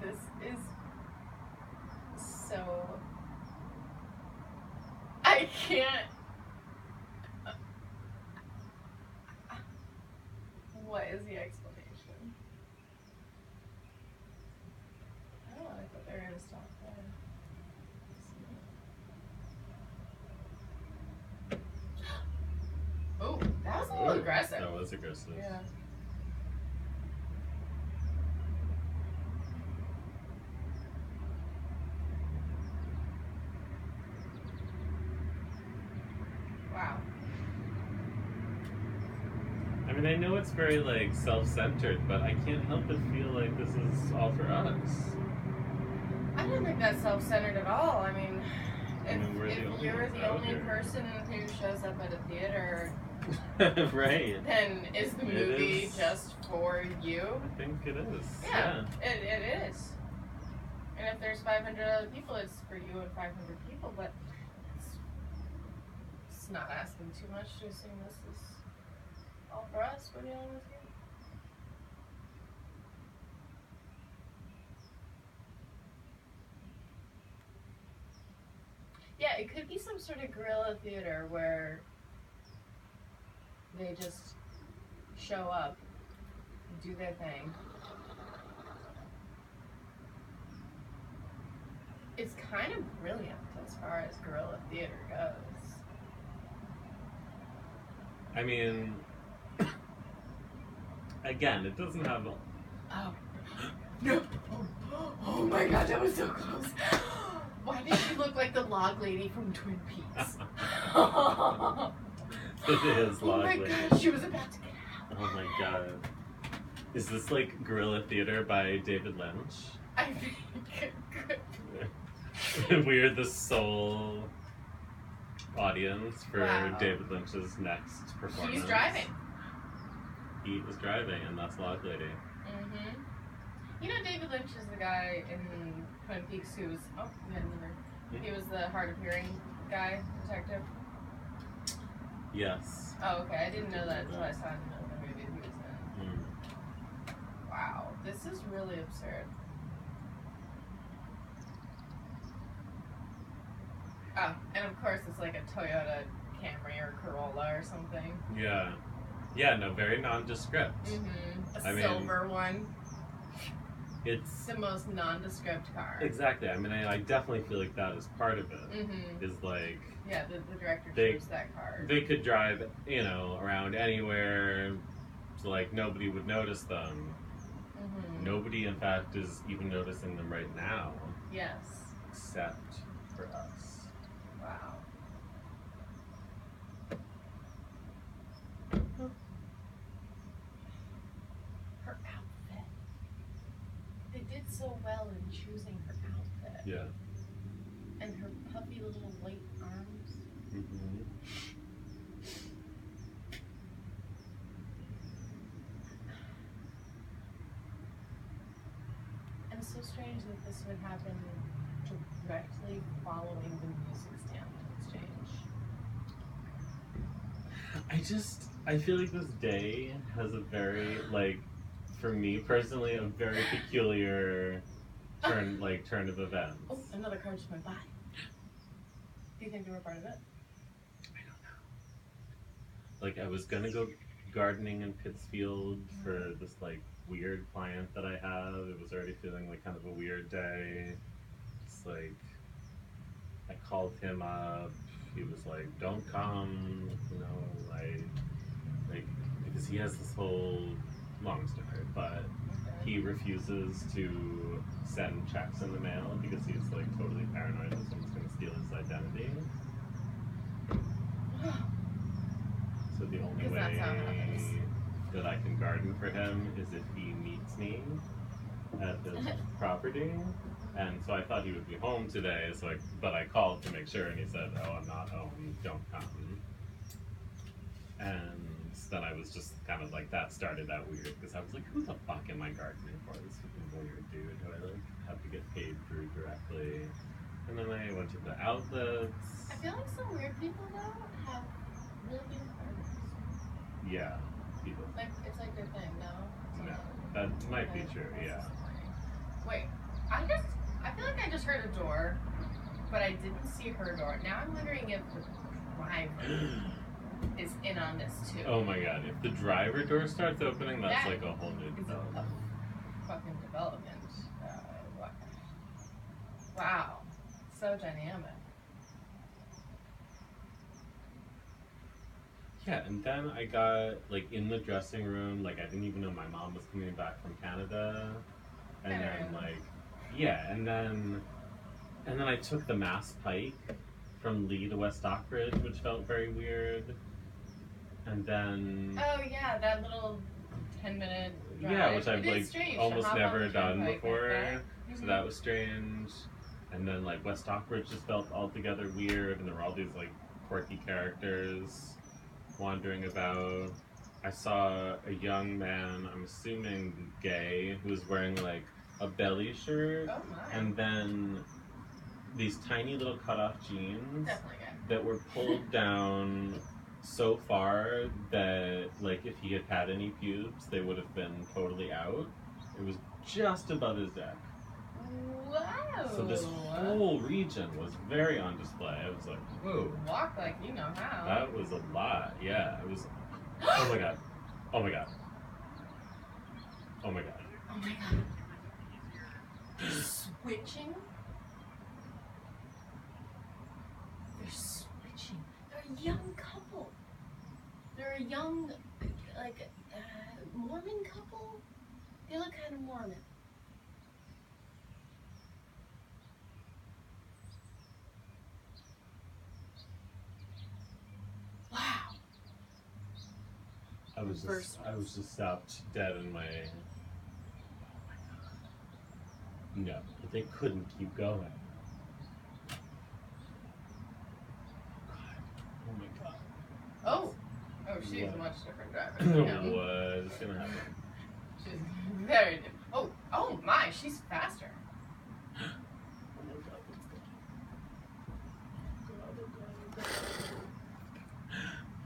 This is so... I can't... What is the explanation? Oh, I thought they were going to stop there. Oh, that was a little aggressive. That was aggressive. Yeah. Wow. I mean, I know it's very, like, self-centered, but I can't help but feel like this is all for us. I don't think that's self-centered at all. I mean, if You're the only person who shows up at a theater, right, then is the movie just for you? I think it is. Yeah. It is. And if there's 500 other people, it's for you and 500 people, but it's not asking too much to assume this is all for us. We're dealing with you. Yeah, it could be some sort of guerrilla theater where they just show up, do their thing. It's kind of brilliant as far as guerrilla theater goes. I mean, again, it doesn't have... Oh. No! Oh my god, that was so close! Why did she look like the log lady from Twin Peaks? It is log lady. Oh my god, she was about to get out. Oh my god. Is this like guerrilla theater by David Lynch? I think it could. We're the sole audience for Wow. David Lynch's next performance. He's driving. He is driving, and that's Log Lady. Mm-hmm. You know, David Lynch is the guy in Twin Peaks who was... Oh, we had another. He was the hard of hearing guy, detective. Yes. Oh, okay. I didn't know that until I saw him in the movie he was in. Wow. This is really absurd. Oh, and of course it's like a Toyota Camry or Corolla or something. Yeah. Yeah, no, very nondescript. Mm-hmm. I mean, Silver one. It's the most nondescript car. Exactly. I mean, I definitely feel like that is part of it. Mm-hmm. Is like... Yeah, the director chose that car. They could drive, around anywhere, so like nobody would notice them. Mm-hmm. Nobody, in fact, is even noticing them right now. Yes. Except for us. Wow. Her outfit. They did so well in choosing her outfit. Yeah. And her puffy little white arms. Mm-hmm. And it's so strange that this would happen directly following the music stand exchange. I feel like this day has a very, like, for me personally, a very peculiar turn of events. Oh, another car just went by. Do you think they were part of it? I don't know. Like, I was gonna go gardening in Pittsfield for this, like, weird client that I have. It was already feeling like kind of a weird day. It's like, I called him up. He was like, don't come, because he has this whole, long story, but he refuses to send checks in the mail because he's like totally paranoid that someone's going to steal his identity. So the only way that I can garden for him is if he meets me at this property. And so I thought he would be home today, but I called to make sure, and he said, oh, I'm not home, don't come. And then I was just kind of like, that started that weird, because I was like, who the fuck am I gardening for? This fucking weird dude who I have to get paid through directly. And then I went to the outlets. I feel like some weird people, though, have really good gardens. Yeah, people. Like, it's like their thing, no? No, that might be true, yeah. Wait, a door, but I didn't see her door. Now I'm wondering if the driver is in on this too. Oh my god, if the driver door starts opening, that's That like a whole new Is development. a fucking development. Wow. So dynamic. Yeah, and then I got, like, in the dressing room, like, I didn't even know my mom was coming back from Canada. And then, like, yeah, and then I took the Mass Pike from Lee to West Stockbridge, which felt very weird. And then... Oh yeah, that little 10-minute drive. Yeah, which I've, It is like, strange to almost hop on never the done turnpike before. like that. So that was strange. And then, like, West Stockbridge just felt altogether weird, and there were all these, like, quirky characters wandering about. I saw a young man, I'm assuming gay, who was wearing, like, a belly shirt, Oh my. and then these tiny little cut-off jeans Definitely gay. that were pulled down so far that, like, if he had had any pubes, they would have been totally out. It was just above his neck. Wow. So this whole region was very on display. I was like, whoa. Walk like you know how. That was a lot. Yeah, it was. Oh my god. Oh my god. Oh my god. Oh my god. They're switching? They're switching. They're a young couple. They're a young, like, Mormon couple? They look kind of Mormon. Wow. I was just stopped dead in my. No, but they couldn't keep going. Oh my god. Oh. Oh, she's a What? much different driver. What's gonna happen? She's very different. Oh, oh my, she's faster.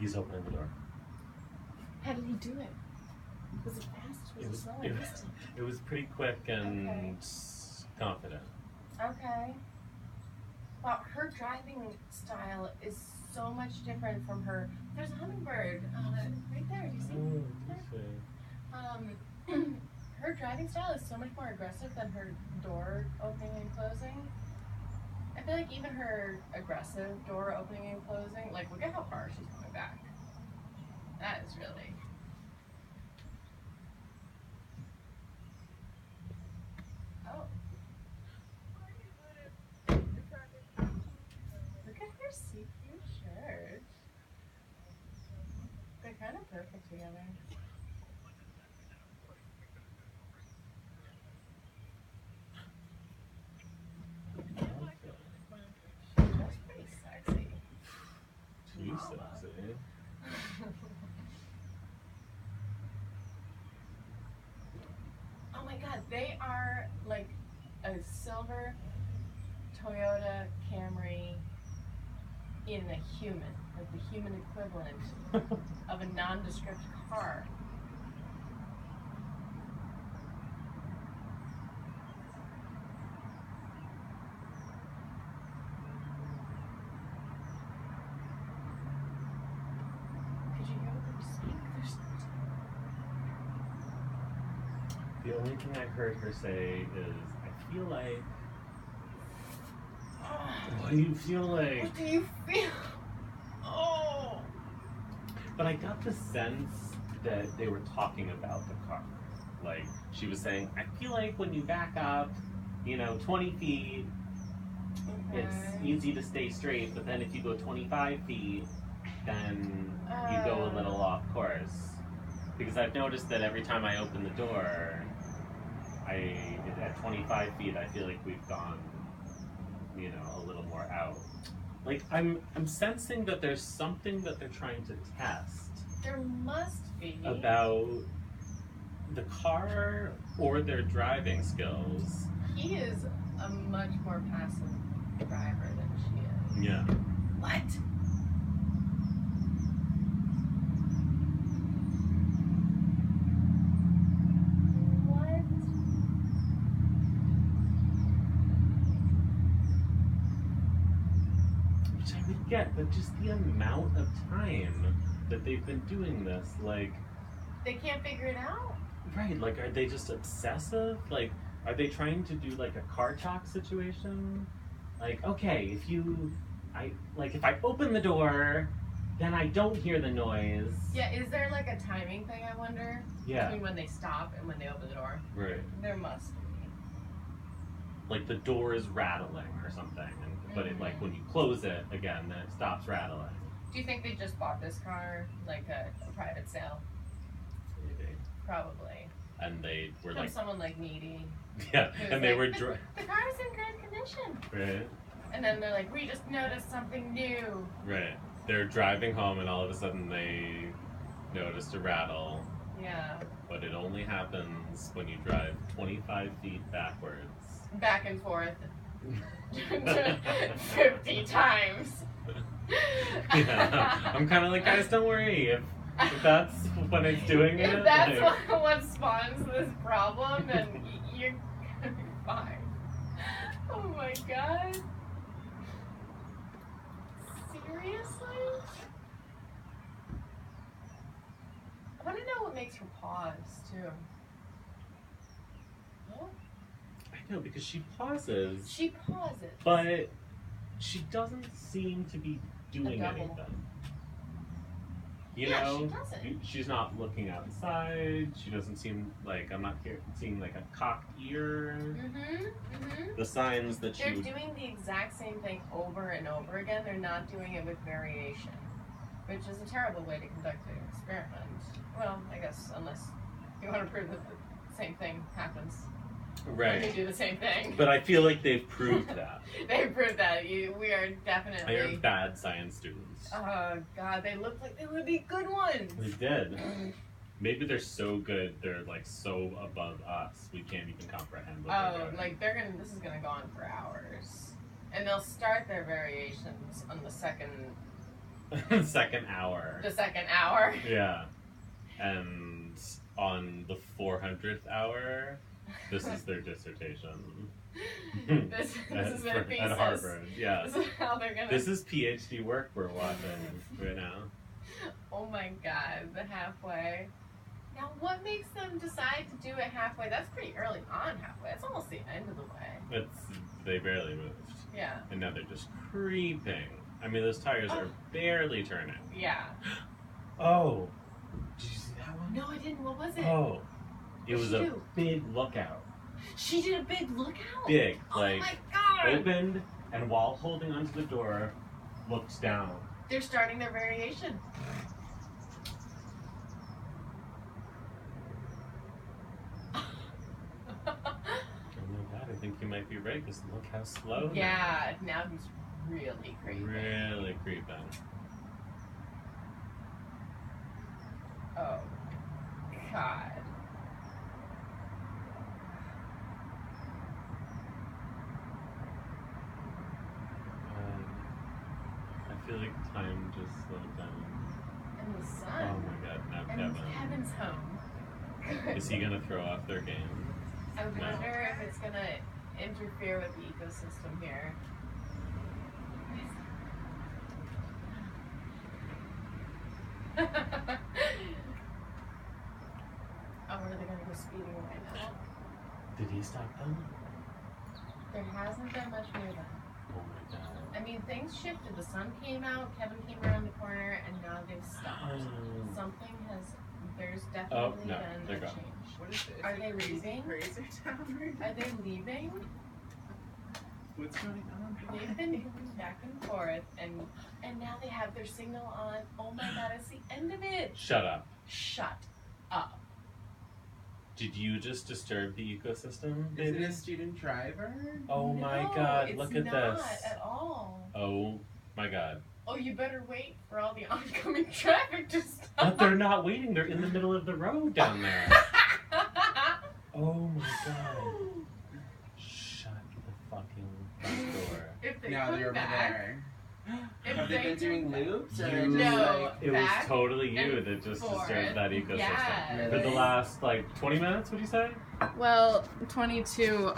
He's opening the door. How did he do it? Was it fast? Was it slow? It was pretty quick and confident. Okay. Wow, her driving style is so much different from her. There's a hummingbird right there. Do you see? Her driving style is so much more aggressive than her door opening and closing. I feel like even her aggressive door opening and closing, like look at how far she's coming back. That is really. Oh. Look at her see-through shirt. They're kind of perfect together. That's pretty sexy. Too sexy. Oh my god, they are like a silver Toyota Camry in a human, like the human equivalent of a nondescript car. Could you hear what they were saying? The only thing I heard her say is, I feel like. What do you feel like? What do you feel? Oh! But I got the sense that they were talking about the car. Like, she was saying, I feel like when you back up, 20 feet, it's easy to stay straight, but then if you go 25 feet, then you go a little off course. Because I've noticed that every time I open the door, at 25 feet, I feel like we've gone, a little more out. Like, I'm sensing that there's something that they're trying to test. There must be. About the car or their driving skills. He is a much more passive driver than she is. Yeah. What? What? which I would get, but just the amount of time that they've been doing this, like, They can't figure it out. right, like, are they just obsessive? Like, are they trying to do like a car talk situation? Like, okay, if I open the door, then I don't hear the noise. Yeah, is there like a timing thing, I wonder? Yeah. Between when they stop and when they open the door? Right. There must be. Like the door is rattling or something, but it, like, when you close it again, then it stops rattling. Do you think they just bought this car like a private sale? Maybe. Probably. And they were From like, someone like needy. yeah, who's and they like, were the car's in good condition. right, And then they're like, we just noticed something new. right. They're driving home, and all of a sudden they noticed a rattle. Yeah. But it only happens when you drive 25 feet backwards. Back and forth 50 times. Yeah. I'm kind of like, guys, don't worry. If that's when it's doing it, If that's like, what spawns this problem, then you're gonna be fine. Oh my god. Seriously? I want to know what makes her pause, too. Oh? I know, because she pauses, She pauses. but she doesn't seem to be doing double. anything. You Yeah, know, she doesn't. she's not looking outside. She doesn't seem like, I'm not seeing like a cocked ear. The signs that she They're would. doing the exact same thing over and over again. They're not doing it with variation, which is a terrible way to conduct an experiment. Well, I guess unless you want to prove that the same thing happens. Right. They do the same thing. But I feel like they've proved that. They proved that. We are definitely. They are bad science students. Oh god, they look like they would be good ones. They did. Maybe they're so good, they're like so above us, we can't even comprehend what they're doing. Like this is gonna go on for hours, and they'll start their variations on the second Second hour. The second hour. Yeah. And on the 400th hour, this is their dissertation. This is their thesis. At Harvard, yeah. This is how they're gonna. This is PhD work we're watching right now. Oh my god, the halfway. Now, what makes them decide to do it halfway? That's pretty early on halfway. That's almost the end of the way. They barely moved. Yeah. And now they're just creeping. I mean, those tires are barely turning. Yeah. Oh, did you see that one? No, I didn't. What was it? Oh, it What'd was she a do? big lookout. She did a big lookout. Big, Oh like my god. opened, and while holding onto the door, looked down. They're starting their variation. Oh my god, I think you might be right, because look how slow. Yeah, now he's really creepy. Really creeping. Oh, God. I feel like time just slowed down. And the Oh sun. my god, now And Kevin. Kevin's home. Is he gonna throw off their game? I wonder if it's gonna interfere with the ecosystem here. Oh, are they gonna go speeding right now? Did he stop them? There hasn't been much movement. Oh my god. I mean, things shifted. The sun came out, Kevin came around the corner, and now they've stopped. Something has. There's definitely no, been they're a gone. change. What is this? Are they leaving? Razor town right now? Are they leaving? What's going on? They've been moving back and forth, and now they have their signal on. Oh my god, it's the end of it. Shut up. Shut up. Did you just disturb the ecosystem, Is baby? it a student driver? Oh my No, god, it's look at not this. at all. Oh my god. Oh, you better wait for all the oncoming traffic to stop. But they're not waiting, they're in the middle of the road down there. Oh my god. Shut the fucking front door. If they Now come they're over back, there. if Have they been come doing back- loops? Or You- just No. like, It was Back totally you and that just forth. disturbed that ecosystem. Yeah. For the last, like, 20 minutes, would you say? Well, 22:04.